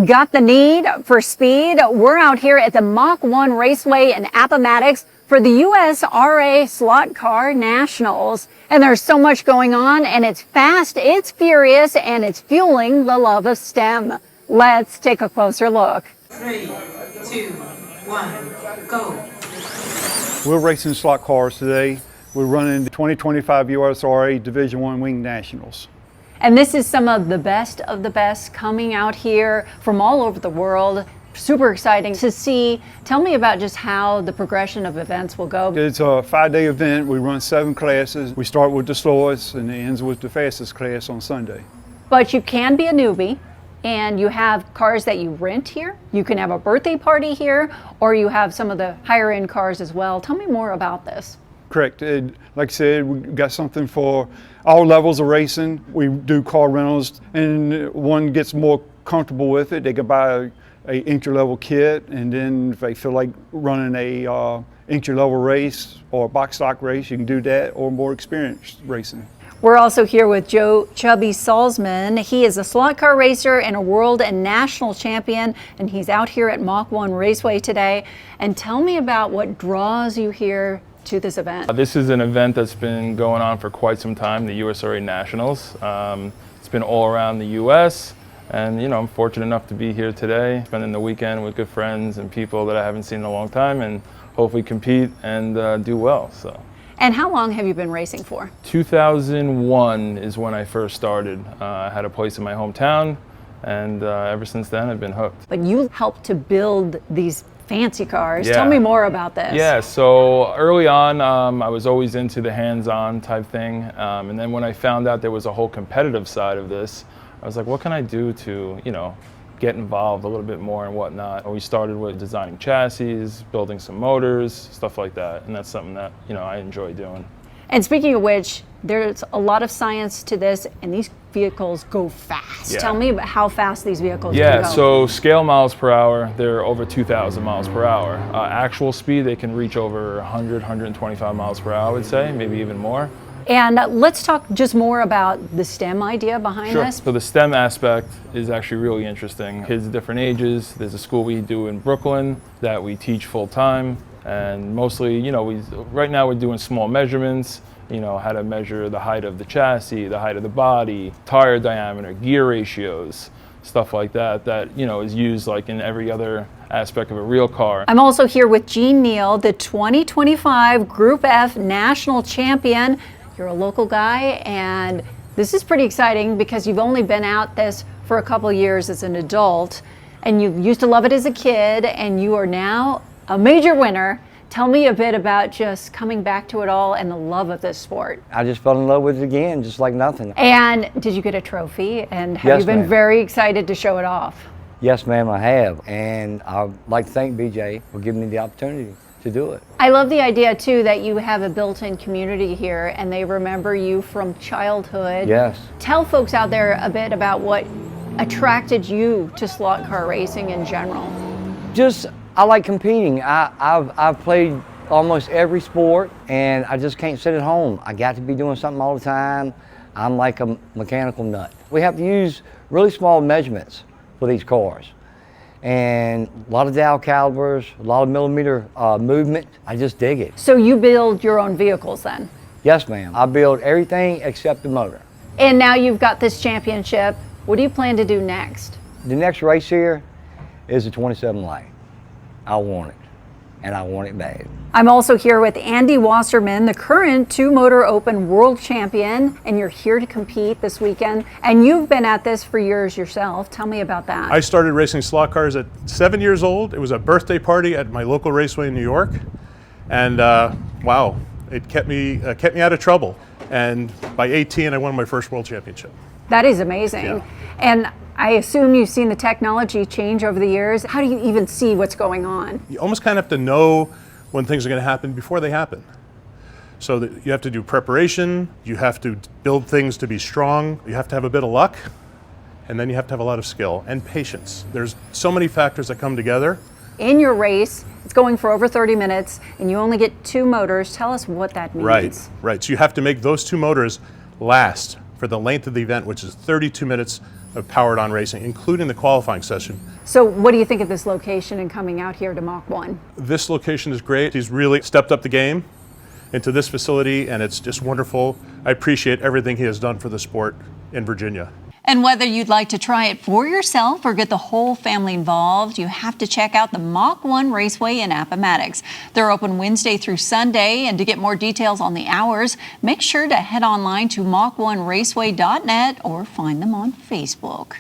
Got the need for speed? We're out here at the Mach 1 Raceway in Appomattox for the USRA Slot Car Nationals. And there's so much going on, and it's fast, it's furious, and it's fueling the love of STEM. Let's take a closer look. 3, 2, 1, go. We're racing slot cars today. We're running the 2025 USRA Division I Wing Nationals. And this is some of the best coming out here from all over the world. Super exciting to see. Tell me about just how the progression of events will go. It's a 5-day event. We run 7 classes. We start with the slowest and it ends with the fastest class on Sunday. But you can be a newbie, and you have cars that you rent here. You can have a birthday party here, or you have some of the higher end cars as well. Tell me more about this. Correct. Like I said, we got something for all levels of racing. We do car rentals, and one gets more comfortable with it. They can buy a entry-level kit, and then if they feel like running a entry-level race or a box stock race, you can do that, or more experienced racing. We're also here with Joe Chubby Salzman. He is a slot car racer and a world and national champion, and he's out here at Mach 1 Raceway today. And tell me about what draws you here to this event. This is an event that's been going on for quite some time, the USRA Nationals. It's been all around the U.S., and I'm fortunate enough to be here today, spending the weekend with good friends and people that I haven't seen in a long time, and hopefully compete and do well. So. And how long have you been racing for? 2001 is when I first started. I had a place in my hometown, and ever since then I've been hooked. But you helped to build these fancy cars. Yeah. Tell me more about this. Yeah, so early on I was always into the hands-on type thing, and then when I found out there was a whole competitive side of this, I was like, what can I do to get involved a little bit more and whatnot. We started with designing chassis, building some motors, stuff like that, and that's something that I enjoy doing. And speaking of which, there's a lot of science to this, and these vehicles go fast. Yeah. Tell me about how fast these vehicles can Yeah, go. so scale miles per hour, they're over 2,000 miles per hour. Actual speed, they can reach over 100, 125 miles per hour, I would say, maybe even more. And let's talk just more about the STEM idea behind Sure. this. So the STEM aspect is actually really interesting. Kids of different ages. There's a school we do in Brooklyn that we teach full time, and mostly, right now we're doing small measurements. How to measure the height of the chassis, the height of the body, tire diameter, gear ratios, stuff like that. That is used like in every other aspect of a real car. I'm also here with Gene Neal, the 2025 Group F National Champion. You're a local guy, and this is pretty exciting because you've only been at this for a couple years as an adult, and you used to love it as a kid, and you are now a major winner. Tell me a bit about just coming back to it all and the love of this sport. I just fell in love with it again, just like nothing. And did you get a trophy? And have Yes, you been ma'am. very excited to show it off? Yes, ma'am, I have. And I'd like to thank BJ for giving me the opportunity to do it. I love the idea too that you have a built-in community here and they remember you from childhood. Yes. Tell folks out there a bit about what attracted you to slot car racing in general. I like competing. I've played almost every sport, and I just can't sit at home. I got to be doing something all the time. I'm like a mechanical nut. We have to use really small measurements for these cars, and a lot of dial calibers, a lot of millimeter movement. I just dig it. So you build your own vehicles then? Yes, ma'am. I build everything except the motor. And now you've got this championship. What do you plan to do next? The next race here is the 27 lane. I want it, and I want it bad. I'm also here with Andy Wasserman, the current 2-motor open world champion, and you're here to compete this weekend. And you've been at this for years yourself. Tell me about that. I started racing slot cars at 7 years old. It was a birthday party at my local raceway in New York, and wow, it kept me out of trouble. And by 18, I won my first world championship. That is amazing. Yeah. And I assume you've seen the technology change over the years. How do you even see what's going on? You almost kind of have to know when things are going to happen before they happen. So that you have to do preparation, you have to build things to be strong, you have to have a bit of luck, and then you have to have a lot of skill and patience. There's so many factors that come together. In your race, it's going for over 30 minutes, and you only get 2 motors. Tell us what that means. Right. So you have to make those 2 motors last for the length of the event, which is 32 minutes of powered-on racing, including the qualifying session. So what do you think of this location and coming out here to Mach 1? This location is great. He's really stepped up the game into this facility, and it's just wonderful. I appreciate everything he has done for the sport in Virginia. And whether you'd like to try it for yourself or get the whole family involved, you have to check out the Mach 1 Raceway in Appomattox. They're open Wednesday through Sunday, and to get more details on the hours, make sure to head online to mach1raceway.net or find them on Facebook.